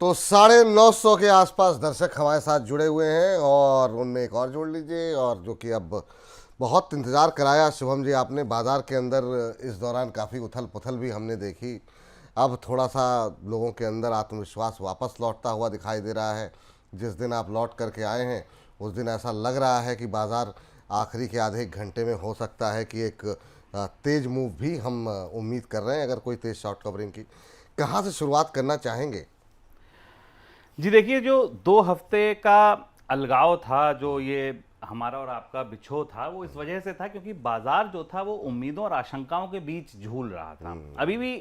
तो 950 के आसपास दर्शक हमारे साथ जुड़े हुए हैं और उनमें एक और जोड़ लीजिए। और जो कि अब बहुत इंतज़ार कराया शुभम जी आपने, बाज़ार के अंदर इस दौरान काफ़ी उथल पुथल भी हमने देखी। अब थोड़ा सा लोगों के अंदर आत्मविश्वास वापस लौटता हुआ दिखाई दे रहा है। जिस दिन आप लौट करके आए हैं उस दिन ऐसा लग रहा है कि बाज़ार आखिरी के आधे एक घंटे में हो सकता है कि एक तेज़ मूव भी हम उम्मीद कर रहे हैं। अगर कोई तेज़ शॉर्ट कवरिंग की, कहाँ से शुरुआत करना चाहेंगे? जी देखिए, जो 2 हफ्ते का अलगाव था, जो ये हमारा और आपका बिछोह था, वो इस वजह से था क्योंकि बाजार जो था वो उम्मीदों और आशंकाओं के बीच झूल रहा था। अभी भी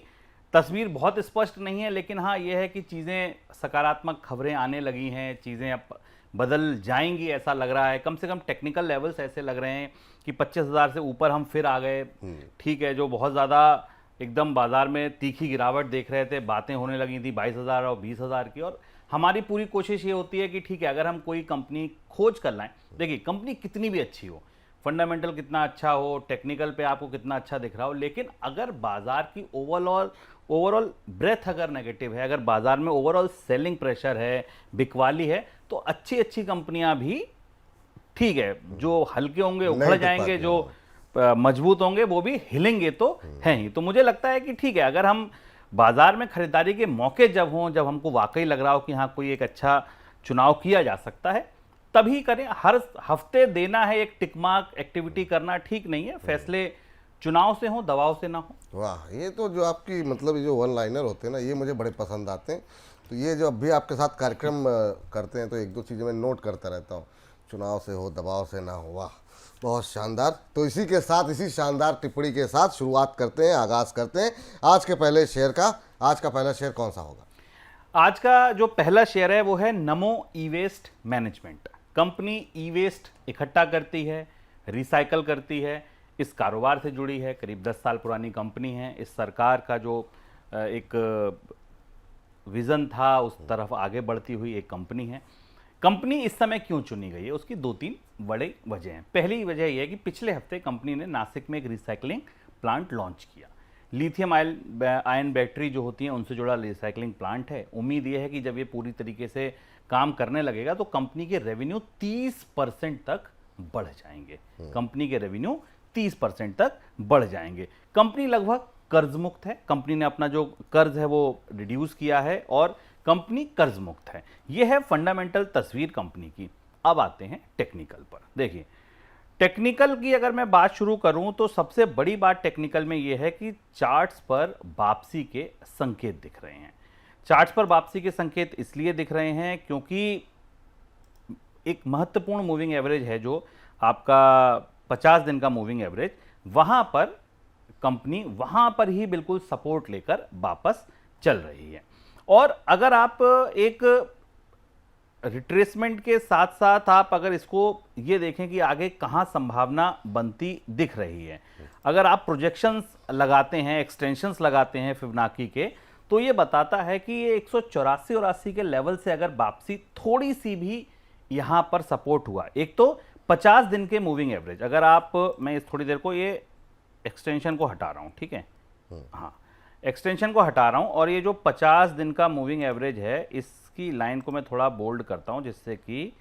तस्वीर बहुत स्पष्ट नहीं है, लेकिन हाँ ये है कि चीज़ें, सकारात्मक खबरें आने लगी हैं, चीज़ें अब बदल जाएंगी ऐसा लग रहा है। कम से कम टेक्निकल लेवल्स ऐसे लग रहे हैं कि 25,000 से ऊपर हम फिर आ गए। ठीक है, जो बहुत ज़्यादा एकदम बाजार में तीखी गिरावट देख रहे थे, बातें होने लगी थी 22,000 और 20,000 की। और हमारी पूरी कोशिश ये होती है कि ठीक है, अगर हम कोई कंपनी खोज कर लाएं, देखिए कंपनी कितनी भी अच्छी हो, फंडामेंटल कितना अच्छा हो, टेक्निकल पे आपको कितना अच्छा दिख रहा हो, लेकिन अगर बाजार की ओवरऑल ओवरऑल ब्रेथ अगर नेगेटिव है, अगर बाजार में ओवरऑल सेलिंग प्रेशर है, बिकवाली है, तो अच्छी अच्छी कंपनियां भी ठीक है, जो हल्के होंगे उखड़ नहीं टिक जाएंगे, पाती जो हैं। मजबूत होंगे वो भी हिलेंगे तो हैं ही। तो मुझे लगता है कि ठीक है, अगर हम बाजार में खरीदारी के मौके जब हों, जब हमको वाकई लग रहा हो कि हाँ कोई एक अच्छा चुनाव किया जा सकता है, तभी करें। हर हफ्ते देना है एक टिकमार्क एक्टिविटी करना ठीक नहीं है। फैसले चुनाव से हो, दबाव से ना हो। वाह, ये तो जो आपकी मतलब ये जो वन लाइनर होते हैं ना, ये मुझे बड़े पसंद आते हैं। तो ये जो अभी आपके साथ कार्यक्रम करते हैं तो एक दो चीज़ें मैं नोट करता रहता हूँ। चुनाव से हो, दबाव से ना हो। वाह, बहुत शानदार। तो इसी के साथ, इसी शानदार टिप्पणी के साथ शुरुआत करते हैं, आगाज़ करते हैं आज के पहले शेयर का। आज का पहला शेयर कौन सा होगा? आज का जो पहला शेयर है वो है नमो ई वेस्ट मैनेजमेंट। कंपनी ई वेस्ट इकट्ठा करती है, रिसाइकल करती है, इस कारोबार से जुड़ी है, करीब 10 साल पुरानी कंपनी है। इस सरकार का जो एक विज़न था उस तरफ आगे बढ़ती हुई एक कंपनी है। कंपनी इस समय क्यों चुनी गई है, उसकी 2-3 बड़ी वजह हैं। पहली वजह यह है कि पिछले हफ्ते कंपनी ने नासिक में एक रिसाइकलिंग प्लांट लॉन्च किया। लिथियम आयन बैटरी जो होती हैं उनसे जुड़ा रिसाइकलिंग प्लांट है। उम्मीद यह है कि जब ये पूरी तरीके से काम करने लगेगा तो कंपनी के रेवेन्यू 30% तक बढ़ जाएंगे। कंपनी के रेवेन्यू 30% तक बढ़ जाएंगे। कंपनी लगभग कर्ज मुक्त है। कंपनी ने अपना जो कर्ज है वो रिड्यूस किया है और कंपनी कर्ज मुक्त है। यह है फंडामेंटल तस्वीर कंपनी की। अब आते हैं टेक्निकल पर। देखिए, टेक्निकल की अगर मैं बात शुरू करूं तो सबसे बड़ी बात टेक्निकल में यह है कि चार्ट्स पर वापसी के संकेत दिख रहे हैं। चार्ट्स पर वापसी के संकेत इसलिए दिख रहे हैं क्योंकि एक महत्वपूर्ण मूविंग एवरेज है जो आपका 50 दिन का मूविंग एवरेज, वहां पर कंपनी वहां पर ही बिल्कुल सपोर्ट लेकर वापस चल रही है। और अगर आप एक रिट्रेसमेंट के साथ साथ आप अगर इसको ये देखें कि आगे कहां संभावना बनती दिख रही है, अगर आप प्रोजेक्शंस लगाते हैं, एक्सटेंशंस लगाते हैं फिबोनाची के, तो ये बताता है कि ये 184 और 80 के लेवल से अगर वापसी थोड़ी सी भी यहां पर सपोर्ट हुआ, एक तो 50 दिन के मूविंग एवरेज, अगर आप, मैं इस थोड़ी देर को ये एक्सटेंशन को हटा रहा हूं, ठीक है, हाँ एक्सटेंशन को हटा रहा हूं, और ये जो 50 दिन का मूविंग एवरेज है इसकी लाइन को मैं थोड़ा बोल्ड करता हूं जिससे कि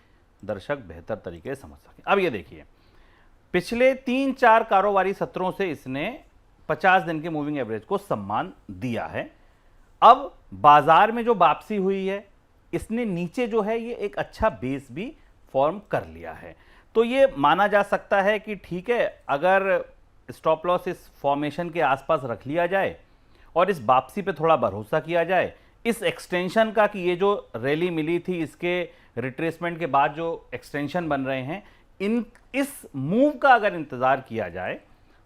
दर्शक बेहतर तरीके से समझ सकें। अब ये देखिए, पिछले 3-4 कारोबारी सत्रों से इसने 50 दिन के मूविंग एवरेज को सम्मान दिया है। अब बाजार में जो वापसी हुई है, इसने नीचे जो है ये एक अच्छा बेस भी फॉर्म कर लिया है। तो ये माना जा सकता है कि ठीक है, अगर स्टॉप लॉस इस फॉर्मेशन के आसपास रख लिया जाए और इस वापसी पे थोड़ा भरोसा किया जाए, इस एक्सटेंशन का कि ये जो रैली मिली थी इसके रिट्रेसमेंट के बाद जो एक्सटेंशन बन रहे हैं, इस मूव का अगर इंतजार किया जाए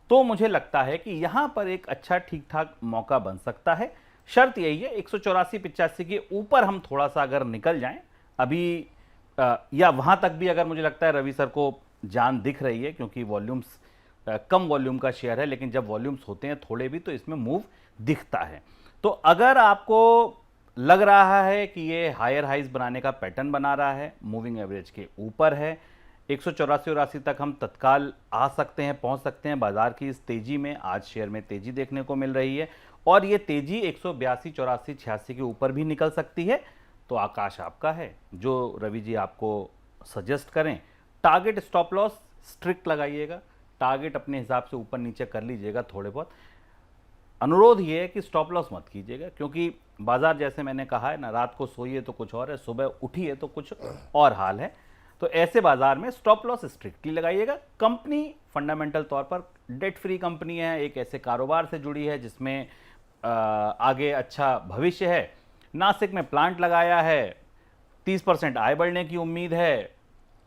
तो मुझे लगता है कि यहां पर एक अच्छा ठीक ठाक मौका बन सकता है। शर्त यही है 184-85 के ऊपर हम थोड़ा सा अगर निकल जाएं अभी, या वहां तक भी अगर मुझे लगता है रवि सर को जान दिख रही है, क्योंकि वॉल्यूम्स कम वॉल्यूम का शेयर है, लेकिन जब वॉल्यूम्स होते हैं थोड़े भी तो इसमें मूव दिखता है। तो अगर आपको लग रहा है कि ये हायर हाइज बनाने का पैटर्न बना रहा है, मूविंग एवरेज के ऊपर है, 184 और 80 तक हम तत्काल आ सकते हैं, पहुंच सकते हैं। बाजार की इस तेजी में आज शेयर में तेजी देखने को मिल रही है और ये तेजी 182, 84, 86 के ऊपर भी निकल सकती है। तो आकाश आपका है, जो रवि जी आपको सजेस्ट करें। टारगेट स्टॉप लॉस स्ट्रिक्ट लगाइएगा, टारगेट अपने हिसाब से ऊपर नीचे कर लीजिएगा थोड़े बहुत। अनुरोध ये है कि स्टॉप लॉस मत कीजिएगा, क्योंकि बाजार जैसे मैंने कहा है ना, रात को सोइए तो कुछ और है, सुबह उठिए तो कुछ और हाल है। तो ऐसे बाजार में स्टॉप लॉस स्ट्रिक्टली लगाइएगा। कंपनी फंडामेंटल तौर पर डेट फ्री कंपनी है, एक ऐसे कारोबार से जुड़ी है जिसमें आगे अच्छा भविष्य है। नासिक में प्लांट लगाया है, 30% आय बढ़ने की उम्मीद है।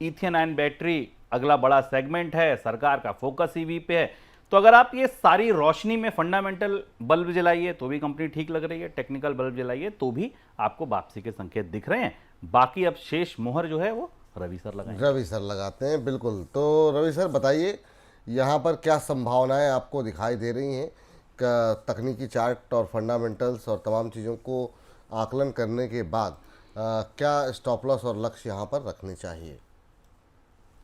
इथियन आयन बैटरी अगला बड़ा सेगमेंट है, सरकार का फोकस ईवी पे है। तो अगर आप ये सारी रोशनी में फंडामेंटल बल्ब जलाइए तो भी कंपनी ठीक लग रही है, टेक्निकल बल्ब जलाइए तो भी आपको वापसी के संकेत दिख रहे हैं। बाकी अब शेष मोहर जो है वो रवि सर लगाएंगे। रवि सर लगाते हैं, बिल्कुल। तो रवि सर बताइए, यहाँ पर क्या संभावनाएं आपको दिखाई दे रही हैं? तकनीकी चार्ट और फंडामेंटल्स और तमाम चीज़ों को आकलन करने के बाद क्या स्टॉप लॉस और लक्ष्य यहाँ पर रखने चाहिए?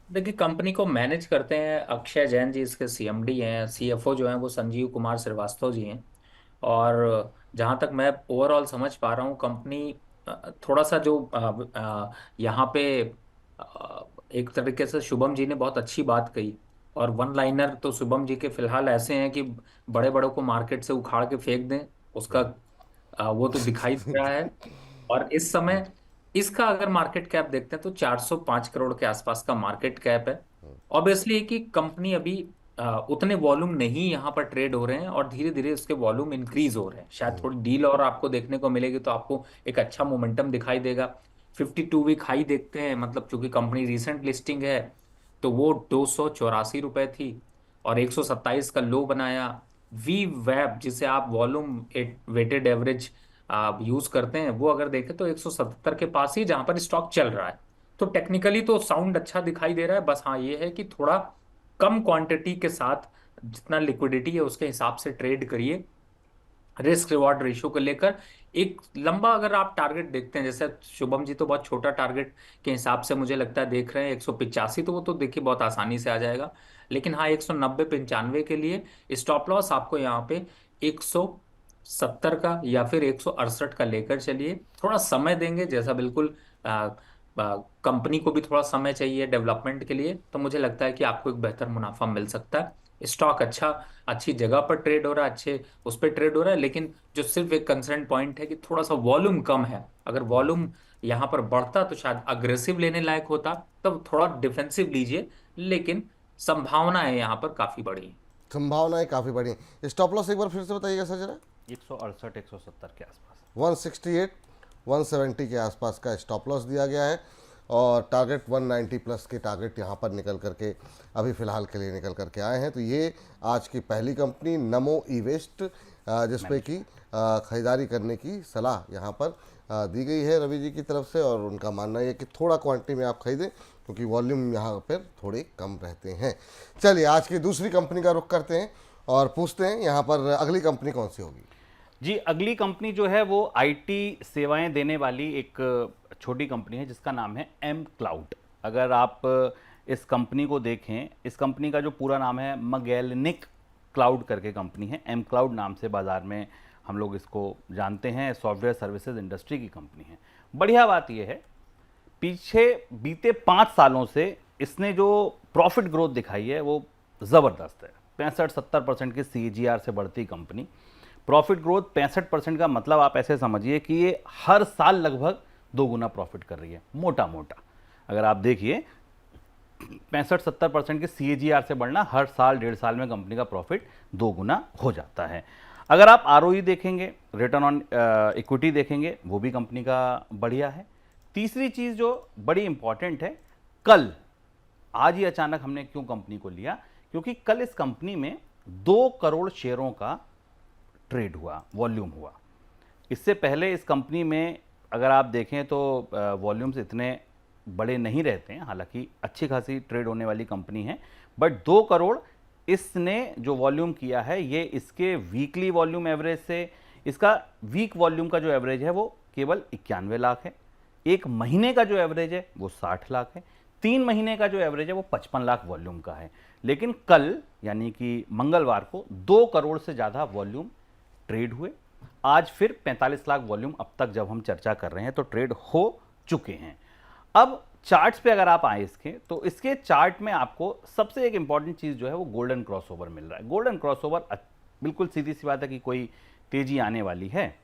देखिए, कंपनी को मैनेज करते हैं अक्षय जैन जी, इसके सीएमडी हैं। सीएफओ जो हैं वो संजीव कुमार श्रीवास्तव जी हैं। और जहाँ तक मैं ओवरऑल समझ पा रहा हूँ, कंपनी थोड़ा सा जो यहाँ पे एक तरीके से शुभम जी ने बहुत अच्छी बात कही। और वन लाइनर तो शुभम जी के फिलहाल ऐसे हैं कि बड़े बड़ों को मार्केट से उखाड़ के फेंक दें, उसका वो तो दिखाई दे रहा है। और इस समय इसका अगर मार्केट कैप देखते हैं तो 405 करोड़ के आसपास का मार्केट कैप है। ऑब्वियसली कि कंपनी अभी उतने वॉल्यूम नहीं यहाँ पर ट्रेड हो रहे हैं, और धीरे धीरे उसके वॉल्यूम इंक्रीज हो रहे हैं। शायद थोड़ी डील और आपको देखने को मिलेगी तो आपको एक अच्छा मोमेंटम दिखाई देगा। 52 वीक हाई देखते हैं, मतलब चूंकि कंपनी रिसेंट लिस्टिंग है तो वो 284 रुपए थी, और 127 का लो बनाया। वी वेब जिसे आप वॉल्यूम वेटेड एवरेज आप यूज करते हैं, वो अगर देखें तो 177 के पास ही जहां पर स्टॉक चल रहा है। तो टेक्निकली तो साउंड अच्छा दिखाई दे रहा है। बस हाँ, ये है कि थोड़ा कम क्वांटिटी के साथ जितना लिक्विडिटी है उसके हिसाब से ट्रेड करिए। रिस्क रिवॉर्ड रेशियो को लेकर एक लंबा अगर आप टारगेट देखते हैं, जैसे शुभम जी तो बहुत छोटा टारगेट के हिसाब से मुझे लगता है देख रहे हैं 185, तो वो तो देखिए बहुत आसानी से आ जाएगा। लेकिन हाँ, 190-95 के लिए स्टॉप लॉस आपको यहाँ पे 170 का या फिर 168 का लेकर चलिए। थोड़ा समय देंगे, जैसा बिल्कुल कंपनी को भी थोड़ा समय चाहिए डेवलपमेंट के लिए, तो मुझे लगता है कि आपको एक बेहतर मुनाफा मिल सकता है। स्टॉक अच्छी जगह पर ट्रेड हो रहा है, अच्छे उस पर ट्रेड हो रहा है। लेकिन जो सिर्फ एक कंसर्न पॉइंट है कि थोड़ा सा वॉल्यूम कम है। अगर वॉल्यूम यहाँ पर बढ़ता तो शायद अग्रेसिव लेने लायक होता, तब थोड़ा डिफेंसिव लीजिए। लेकिन संभावनाएं यहाँ पर काफी बड़ी हैं। संभावनाएं काफ़ी बड़ी हैं। स्टॉप लॉस एक बार फिर से बताइएगा सर जरा। 168 170 के आसपास, 168 170 के आसपास का स्टॉप लॉस दिया गया है, और टारगेट 190 प्लस के टारगेट यहाँ पर निकल करके अभी फ़िलहाल के लिए निकल करके आए हैं। तो ये आज की पहली कंपनी नमो ई वेस्ट जिसपे कि ख़रीदारी करने की सलाह यहाँ पर दी गई है रवि जी की तरफ से, और उनका मानना है कि थोड़ा क्वांटिटी में आप खरीदें क्योंकि वॉल्यूम यहाँ पर थोड़े कम रहते हैं। चलिए आज की दूसरी कंपनी का रुख करते हैं और पूछते हैं यहाँ पर अगली कंपनी कौन सी होगी। जी अगली कंपनी जो है वो आईटी सेवाएं देने वाली एक छोटी कंपनी है जिसका नाम है एम क्लाउड। अगर आप इस कंपनी को देखें, इस कंपनी का जो पूरा नाम है मैगेलिनिक क्लाउड करके कंपनी है। एम क्लाउड नाम से बाजार में हम लोग इसको जानते हैं। सॉफ्टवेयर सर्विसेज इंडस्ट्री की कंपनी है। बढ़िया बात यह है, पीछे बीते 5 सालों से इसने जो प्रॉफिट ग्रोथ दिखाई है वो ज़बरदस्त है। 65-70% की CAGR से बढ़ती कंपनी। प्रॉफिट ग्रोथ 65% का मतलब आप ऐसे समझिए कि ये हर साल लगभग 2 गुना प्रॉफिट कर रही है, मोटा मोटा। अगर आप देखिए 65-70% की CAGR से बढ़ना, हर साल 1.5 साल में कंपनी का प्रॉफिट 2 गुना हो जाता है। अगर आप ROE देखेंगे, रिटर्न ऑन इक्विटी देखेंगे, वो भी कंपनी का बढ़िया है। तीसरी चीज़ जो बड़ी इंपॉर्टेंट है, कल आज ही अचानक हमने क्यों कंपनी को लिया, क्योंकि कल इस कंपनी में 2 करोड़ शेयरों का ट्रेड हुआ, वॉल्यूम हुआ। इससे पहले इस कंपनी में अगर आप देखें तो वॉल्यूम्स इतने बड़े नहीं रहते हैं, हालांकि अच्छी खासी ट्रेड होने वाली कंपनी है, बट 2 करोड़ इसने जो वॉल्यूम किया है ये इसके वीकली वॉल्यूम एवरेज से, इसका वीक वॉल्यूम का जो एवरेज है वो केवल 91 लाख है। 1 महीने का जो एवरेज है वो 60 लाख है। 3 महीने का जो एवरेज है वो 55 लाख वॉल्यूम का है। लेकिन कल यानी कि मंगलवार को 2 करोड़ से ज़्यादा वॉल्यूम ट्रेड हुए। आज फिर 45 लाख वॉल्यूम अब तक जब हम चर्चा कर रहे हैं तो ट्रेड हो चुके हैं। अब चार्ट्स पे अगर आप आए इसके, तो इसके चार्ट में आपको सबसे एक इंपॉर्टेंट चीज जो है वो गोल्डन क्रॉसओवर मिल रहा है। गोल्डन क्रॉसओवर बिल्कुल सीधी सी बात है कि कोई तेजी आने वाली है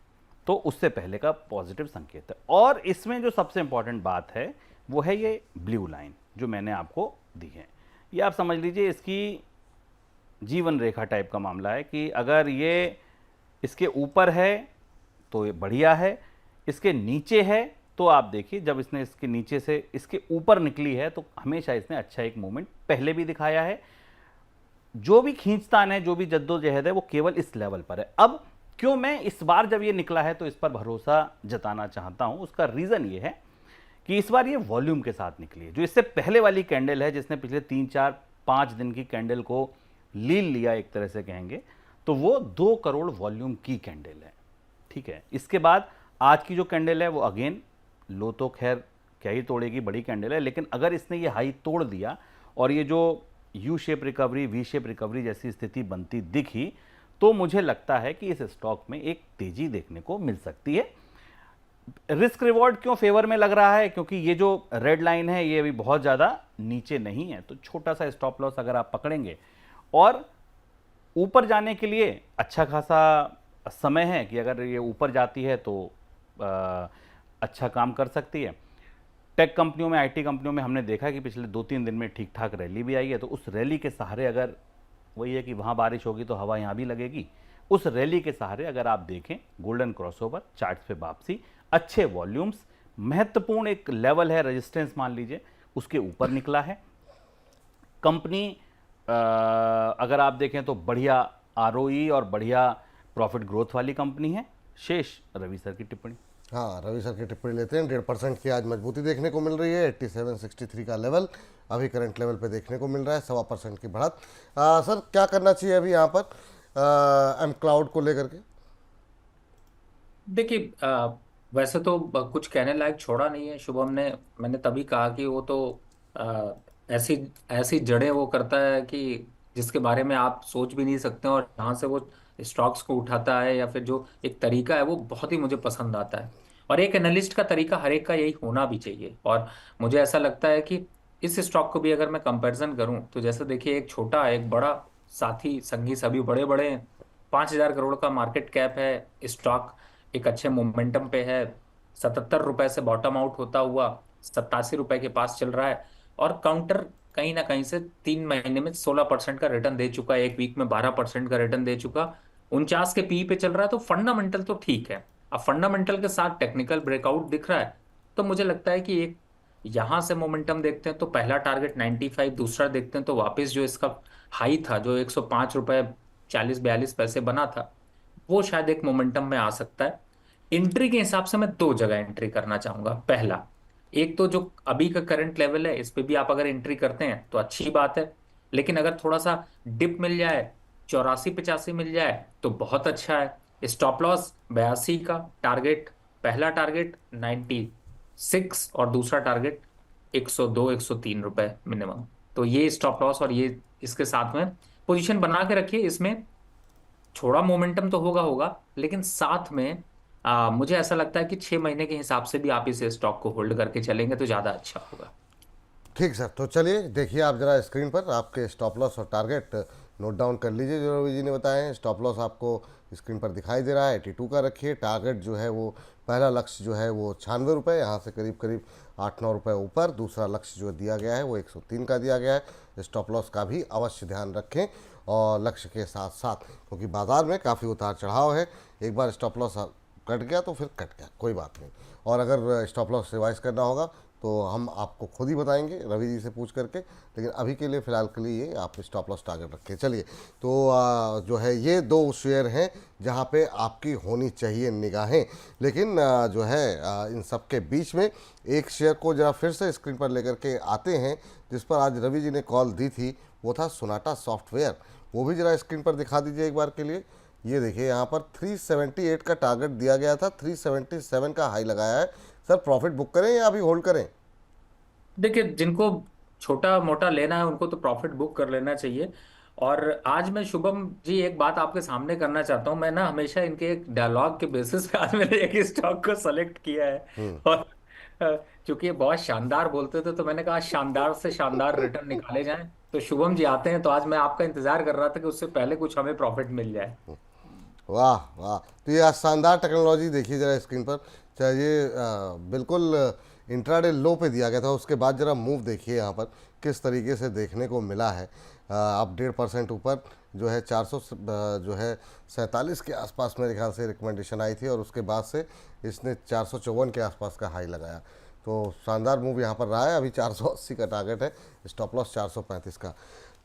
तो उससे पहले का पॉजिटिव संकेत है। और इसमें जो सबसे इंपॉर्टेंट बात है वो है ये ब्लू लाइन जो मैंने आपको दी है। ये आप समझ लीजिए इसकी जीवन रेखा टाइप का मामला है कि अगर ये इसके ऊपर है तो ये बढ़िया है, इसके नीचे है तो आप देखिए जब इसने इसके नीचे से इसके ऊपर निकली है तो हमेशा इसने अच्छा एक मूवमेंट पहले भी दिखाया है। जो भी खींचतान है, जो भी जद्दोजहद है वो केवल इस लेवल पर है। अब क्यों मैं इस बार जब ये निकला है तो इस पर भरोसा जताना चाहता हूं, उसका रीजन ये है कि इस बार ये वॉल्यूम के साथ निकली है। जो इससे पहले वाली कैंडल है जिसने पिछले 3-4-5 दिन की कैंडल को लील लिया एक तरह से कहेंगे, तो वो 2 करोड़ वॉल्यूम की कैंडल है। ठीक है, इसके बाद आज की जो कैंडल है वो अगेन लो तो खैर क्या ही तोड़ेगी, बड़ी कैंडल है, लेकिन अगर इसने ये हाई तोड़ दिया और ये जो U shape recovery, V shape recovery जैसी स्थिति बनती दिखी तो मुझे लगता है कि इस स्टॉक में एक तेजी देखने को मिल सकती है। रिस्क रिवॉर्ड क्यों फेवर में लग रहा है? क्योंकि ये जो रेड लाइन है ये अभी बहुत ज़्यादा नीचे नहीं है, तो छोटा सा स्टॉप लॉस अगर आप पकड़ेंगे और ऊपर जाने के लिए अच्छा खासा समय है कि अगर ये ऊपर जाती है तो अच्छा काम कर सकती है। टेक कंपनियों में, आईटी कंपनियों में हमने देखा कि पिछले 2-3 दिन में ठीक ठाक रैली भी आई है, तो उस रैली के सहारे अगर वही है कि वहाँ बारिश होगी तो हवा यहाँ भी लगेगी, उस रैली के सहारे अगर आप देखें गोल्डन क्रॉसओवर, चार्ट्स पे वापसी, अच्छे वॉल्यूम्स, महत्वपूर्ण एक लेवल है रेजिस्टेंस मान लीजिए उसके ऊपर निकला है। कंपनी अगर आप देखें तो बढ़िया आरओई और बढ़िया प्रॉफिट ग्रोथ वाली कंपनी है। शेष रवि सर की टिप्पणी। हाँ, रवि सर की टिप्पणी लेते हैं। 1.5% की आज मजबूती देखने को मिल रही है। 8763 का लेवल अभी करंट लेवल पे देखने को मिल रहा है, 1.25% की बढ़त। सर क्या करना चाहिए अभी यहाँ पर एम क्लाउड को लेकर के? देखिए, वैसे तो कुछ कहने लायक छोड़ा नहीं है शुभम ने। मैंने तभी कहा कि वो तो आ, ऐसी ऐसी जड़ें वो करता है कि जिसके बारे में आप सोच भी नहीं सकते, और जहाँ से वो स्टॉक्स को उठाता है या फिर जो एक तरीका है वो बहुत ही मुझे पसंद आता है। और एक एनालिस्ट का तरीका हर एक का यही होना भी चाहिए। और मुझे ऐसा लगता है कि इस स्टॉक को भी अगर मैं कंपैरिजन करूं तो जैसे देखिए, एक छोटा एक बड़ा साथी संगी सभी बड़े बड़े हैं। 5,000 करोड़ का मार्केट कैप है स्टॉक, एक अच्छे मोमेंटम पे है। 77 रुपए से बॉटम आउट होता हुआ 87 रुपए के पास चल रहा है। और काउंटर कहीं ना कहीं से 3 महीने में 16% का रिटर्न दे चुका है, एक वीक में 12% का रिटर्न दे चुका। 49 के पी पे चल रहा है, तो फंडामेंटल तो ठीक है। अब फंडामेंटल के साथ टेक्निकल ब्रेकआउट दिख रहा है, तो मुझे लगता है कि एक यहां से मोमेंटम देखते हैं तो पहला टारगेट 95, दूसरा देखते हैं तो वापस जो इसका हाई था जो 105 रुपए 40-42 पैसे बना था, वो शायद एक मोमेंटम में आ सकता है। एंट्री के हिसाब से मैं 2 जगह एंट्री करना चाहूंगा। पहला, एक तो जो अभी का करंट लेवल है इस पे भी आप अगर एंट्री करते हैं तो अच्छी बात है, लेकिन अगर थोड़ा सा डिप मिल जाए, 84-85 मिल जाए तो बहुत अच्छा है। स्टॉप लॉस 82 का टारगेट, पहला टारगेट 96 और दूसरा टारगेट 102-103 रुपए मिनिमम। तो ये स्टॉप लॉस और ये इसके साथ में पोजीशन बना के रखिए। इसमें थोड़ा मोमेंटम तो होगा होगा, लेकिन साथ में मुझे ऐसा लगता है कि 6 महीने के हिसाब से भी आप इस स्टॉक को होल्ड करके चलेंगे तो ज़्यादा अच्छा होगा। ठीक सर, तो चलिए देखिए आप जरा स्क्रीन पर आपके स्टॉप लॉस और टारगेट नोट डाउन कर लीजिए जो रवि जी ने बताए हैं। स्टॉप लॉस आपको स्क्रीन पर दिखाई दे रहा है 82 का रखिए। टारगेट जो है वो पहला लक्ष्य जो है वो 96 रुपये, यहाँ से करीब करीब 8-9 रुपये ऊपर। दूसरा लक्ष्य जो दिया गया है वो 103 का दिया गया है। स्टॉप लॉस का भी अवश्य ध्यान रखें और लक्ष्य के साथ साथ, क्योंकि बाज़ार में काफ़ी उतार चढ़ाव है। एक बार स्टॉप लॉस कट गया तो फिर कट गया, कोई बात नहीं। और अगर स्टॉप लॉस रिवाइज करना होगा तो हम आपको खुद ही बताएंगे रवि जी से पूछ करके, लेकिन अभी के लिए फ़िलहाल के लिए ये आप स्टॉप लॉस टारगेट रखें। चलिए, तो जो है ये 2 शेयर हैं जहाँ पे आपकी होनी चाहिए निगाहें, लेकिन जो है इन सब के बीच में एक शेयर को जरा फिर से स्क्रीन पर लेकर के आते हैं जिस पर आज रवि जी ने कॉल दी थी, वो था सोनाटा सॉफ्टवेयर। वो भी जरा स्क्रीन पर दिखा दीजिए एक बार के लिए। ये देखिए यहाँ पर 378 का टारगेट दिया गया था, 377 का हाई लगाया है। सर प्रॉफिट बुक करें या अभी होल्ड करें? देखिए, जिनको छोटा मोटा लेना है उनको तो प्रॉफिट बुक कर लेना चाहिए। और आज मैं शुभम जी एक बात आपके सामने करना चाहता हूँ। मैं ना हमेशा इनके एक डायलॉग के बेसिस पे आज मैंने एक स्टॉक को सेलेक्ट किया है। और चूंकि ये बहुत शानदार बोलते थे तो मैंने कहा शानदार से शानदार रिटर्न निकाले जाएं। तो शुभम जी आते हैं, तो आज मैं आपका इंतजार कर रहा था कि उससे पहले कुछ हमें प्रॉफिट मिल जाए। वाह वाह, तो ये आज शानदार टेक्नोलॉजी देखिए जरा स्क्रीन पर। चाहिए बिल्कुल इंट्राडे लो पे दिया गया था, उसके बाद जरा मूव देखिए यहाँ पर किस तरीके से देखने को मिला है। अब 1.5% ऊपर जो है 400 जो है 47 के आसपास मेरे ख्याल से रिकमेंडेशन आई थी, और उसके बाद से इसने 454 के आसपास का हाई लगाया। तो शानदार मूव यहाँ पर रहा है। अभी 480 का टारगेट है, स्टॉप लॉस 435 का।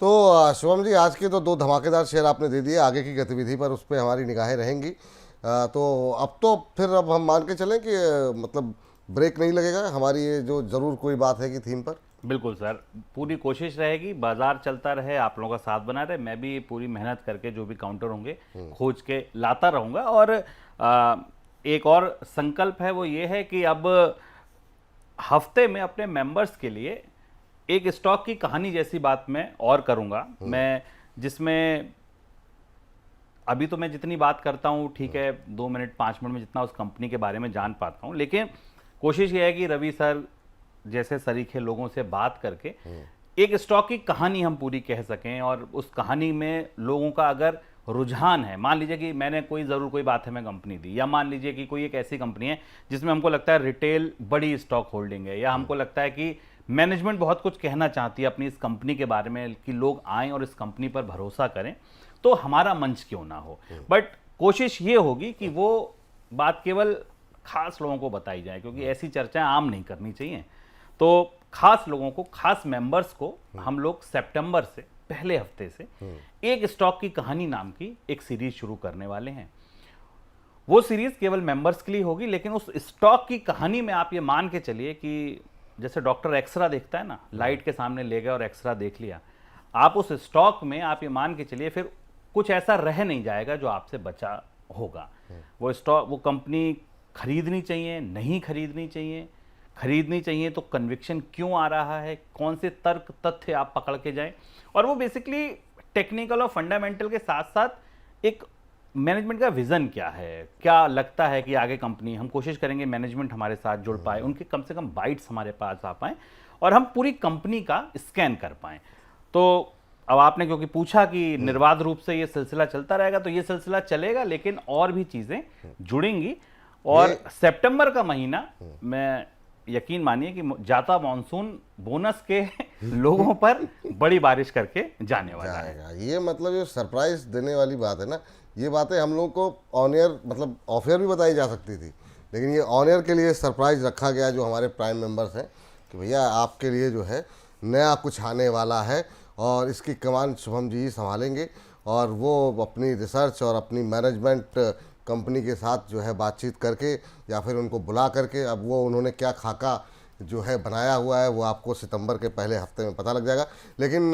तो शिवम जी, आज के तो दो धमाकेदार शेयर आपने दे दिए, आगे की गतिविधि पर उस पर हमारी निगाहें रहेंगी। तो अब हम मान के चलें कि मतलब ब्रेक नहीं लगेगा हमारी, ये जो ज़रूर कोई बात है कि थीम पर। बिल्कुल सर, पूरी कोशिश रहेगी, बाजार चलता रहे, आप लोगों का साथ बना रहे, मैं भी पूरी मेहनत करके जो भी काउंटर होंगे खोज के लाता रहूँगा। और एक और संकल्प है, वो ये है कि अब हफ्ते में अपने मेंबर्स के लिए एक स्टॉक की कहानी जैसी बात मैं और करूँगा। मैं जिसमें अभी तो मैं जितनी बात करता हूँ ठीक है, 2 मिनट 5 मिनट में जितना उस कंपनी के बारे में जान पाता हूँ, लेकिन कोशिश ये है कि रवि सर जैसे सरीखे लोगों से बात करके एक स्टॉक की कहानी हम पूरी कह सकें, और उस कहानी में लोगों का अगर रुझान है, मान लीजिए कि मैंने कोई बात है मैं कंपनी दी, या मान लीजिए कि कोई एक ऐसी कंपनी है जिसमें हमको लगता है रिटेल बड़ी स्टॉक होल्डिंग है, या हमको लगता है कि मैनेजमेंट बहुत कुछ कहना चाहती है अपनी इस कंपनी के बारे में कि लोग आएं और इस कंपनी पर भरोसा करें, तो हमारा मंच क्यों ना हो। बट कोशिश ये होगी कि वो बात केवल खास लोगों को बताई जाए, क्योंकि ऐसी चर्चाएं आम नहीं करनी चाहिए। तो खास लोगों को, खास मेंबर्स को हम लोग सितंबर से पहले हफ्ते से एक स्टॉक की कहानी नाम की एक सीरीज शुरू करने वाले हैं। वो सीरीज केवल मेंबर्स के लिए होगी, लेकिन उस स्टॉक की कहानी में आप ये मान के चलिए कि जैसे डॉक्टर एक्सरा देखता है ना, लाइट के सामने ले गया और एक्सरा देख लिया, आप उस स्टॉक में आप ये मान के चलिए फिर कुछ ऐसा रह नहीं जाएगा जो आपसे बचा होगा। वो स्टॉक, वो कंपनी खरीदनी चाहिए, नहीं खरीदनी चाहिए, खरीदनी चाहिए तो कन्विक्शन क्यों आ रहा है, कौन से तर्क तथ्य आप पकड़ के जाएं, और वो बेसिकली टेक्निकल और फंडामेंटल के साथ साथ एक मैनेजमेंट का विजन क्या है, क्या लगता है कि आगे कंपनी, हम कोशिश करेंगे मैनेजमेंट हमारे साथ जुड़ पाए, उनके कम से कम बाइट्स हमारे पास आ पाए और हम पूरी कंपनी का स्कैन कर पाएं। तो अब आपने क्योंकि पूछा कि निर्बाध रूप से ये सिलसिला चलता रहेगा, तो ये सिलसिला चलेगा, लेकिन और भी चीज़ें जुड़ेंगी। और सितंबर का महीना, मैं यकीन मानिए कि जाता मॉनसून बोनस के लोगों पर बड़ी बारिश करके जाने वाला है। ये मतलब ये सरप्राइज देने वाली बात है ना, ये बातें हम लोग को ऑन एयर मतलब ऑफ एयर भी बताई जा सकती थी, लेकिन ये ऑन एयर के लिए सरप्राइज रखा गया जो हमारे प्राइम मेंबर्स हैं कि भैया आपके लिए जो है नया कुछ आने वाला है, और इसकी कमान शुभम जी ही संभालेंगे, और वो अपनी रिसर्च और अपनी मैनेजमेंट कंपनी के साथ जो है बातचीत करके या फिर उनको बुला करके, अब वो उन्होंने क्या खाका जो है बनाया हुआ है वो आपको सितंबर के पहले हफ्ते में पता लग जाएगा। लेकिन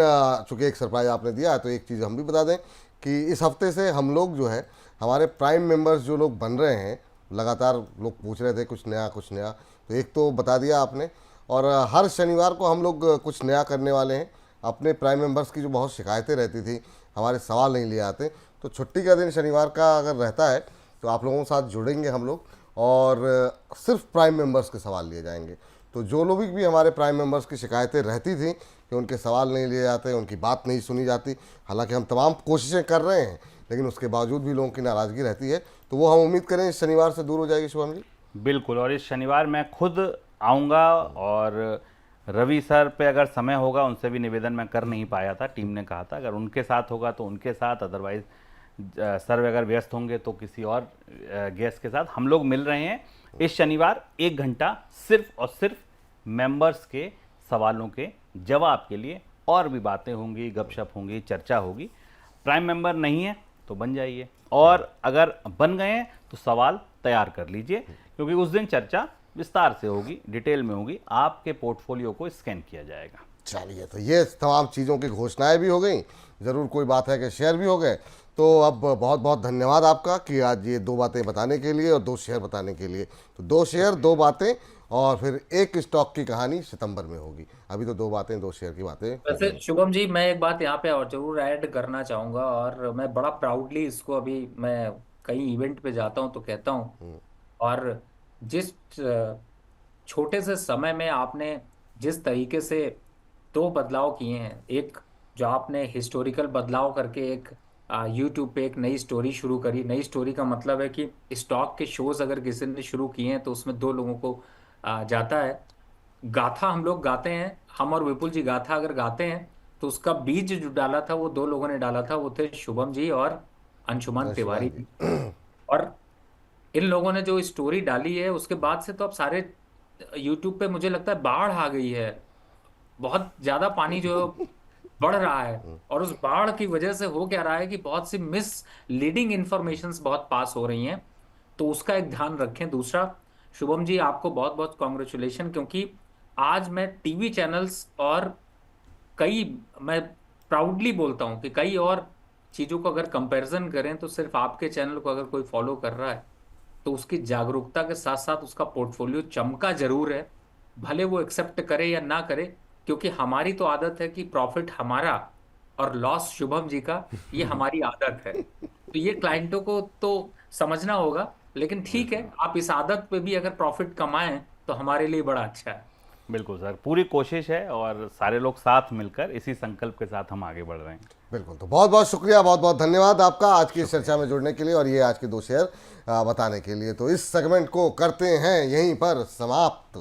चूँकि एक सरप्राइज आपने दिया है तो एक चीज़ हम भी बता दें कि इस हफ्ते से हम लोग जो है हमारे प्राइम मेंबर्स जो लोग बन रहे हैं, लगातार लोग पूछ रहे थे कुछ नया कुछ नया, तो एक तो बता दिया आपने, और हर शनिवार को हम लोग कुछ नया करने वाले हैं। अपने प्राइम मेंबर्स की जो बहुत शिकायतें रहती थी, हमारे सवाल नहीं लिए आते, तो छुट्टी का दिन शनिवार का अगर रहता है तो आप लोगों के साथ जुड़ेंगे हम लोग, और सिर्फ प्राइम मेंबर्स के सवाल लिए जाएंगे। तो जो लोग भी हमारे प्राइम मेंबर्स की शिकायतें रहती थी कि उनके सवाल नहीं लिए जाते, उनकी बात नहीं सुनी जाती, हालांकि हम तमाम कोशिशें कर रहे हैं लेकिन उसके बावजूद भी लोगों की नाराज़गी रहती है, तो वो हम उम्मीद करें इस शनिवार से दूर हो जाएगी। शुभम जी बिल्कुल, और इस शनिवार मैं खुद आऊँगा, और रवि सर पे अगर समय होगा, उनसे भी निवेदन मैं कर नहीं पाया था, टीम ने कहा था अगर उनके साथ होगा तो उनके साथ, अदरवाइज सर अगर व्यस्त होंगे तो किसी और गेस्ट के साथ हम लोग मिल रहे हैं इस शनिवार 1 घंटा सिर्फ और सिर्फ मेंबर्स के सवालों के जवाब के लिए। और भी बातें होंगी, गपशप होंगी, चर्चा होगी। प्राइम मेंबर नहीं है तो बन जाइए, और अगर बन गए हैं तो सवाल तैयार कर लीजिए, क्योंकि उस दिन चर्चा विस्तार से होगी, डिटेल में होगी, आपके पोर्टफोलियो को स्कैन किया जाएगा। चलिए, तो ये तमाम चीज़ों की घोषणाएं भी हो गई, ज़रूर कोई बात है कि शेयर भी हो गए। तो अब बहुत बहुत धन्यवाद आपका कि आज ये दो बातें बताने के लिए और दो शेयर बताने के लिए। तो दो शेयर दो बातें और फिर एक स्टॉक की कहानी सितंबर में होगी। अभी तो दो बातें दो शेयर की बातें हो वैसे गई। शुभम जी, मैं एक बात यहाँ पे और जरूर ऐड करना चाहूंगा, और मैं बड़ा प्राउडली इसको, अभी मैं कहीं इवेंट पे जाता हूँ तो कहता हूँ, और जिस छोटे से समय में आपने जिस तरीके से दो बदलाव किए हैं, एक जो आपने हिस्टोरिकल बदलाव करके एक यूट्यूब पे एक नई स्टोरी शुरू करी। नई स्टोरी का मतलब है कि स्टॉक के शोज अगर किसी ने शुरू किए हैं तो उसमें दो लोगों को जाता है। गाथा हम लोग गाते हैं, हम और विपुल जी गाथा अगर गाते हैं तो उसका बीज जो डाला था वो दो लोगों ने डाला था, वो थे शुभम जी और अंशुमान तिवारी शुभान जी। जी। और इन लोगों ने जो स्टोरी डाली है उसके बाद से तो अब सारे यूट्यूब पे मुझे लगता है बाढ़ आ गई है। बहुत ज्यादा पानी जो बढ़ रहा है, और उस बाढ़ की वजह से हो क्या रहा है कि बहुत सी मिस लीडिंग इंफॉर्मेशंस बहुत पास हो रही हैं। तो उसका एक ध्यान रखें। दूसरा, शुभम जी आपको बहुत बहुत कॉन्ग्रेचुलेशन, क्योंकि आज मैं टीवी चैनल्स और कई, मैं प्राउडली बोलता हूं कि कई और चीजों को अगर कंपैरिजन करें तो सिर्फ आपके चैनल को अगर कोई फॉलो कर रहा है तो उसकी जागरूकता के साथ साथ उसका पोर्टफोलियो चमका जरूर है। भले वो एक्सेप्ट करे या ना करे, क्योंकि हमारी तो आदत है कि प्रॉफिट हमारा और लॉस शुभम जी का, ये हमारी आदत है। तो ये क्लाइंटों को तो समझना होगा, लेकिन ठीक है, बिल्कुल आप इस आदत पे भी अगर प्रॉफिट कमाएं तो हमारे लिए बड़ा अच्छा है। बिल्कुल सर, पूरी कोशिश है और सारे लोग साथ मिलकर इसी संकल्प के साथ हम आगे बढ़ रहे हैं। बिल्कुल। तो बहुत बहुत शुक्रिया, बहुत बहुत धन्यवाद आपका आज की इस शुक्रिया। चर्चा में जुड़ने के लिए और ये आज के दो शेयर बताने के लिए। तो इस सेगमेंट को करते हैं यहीं पर समाप्त।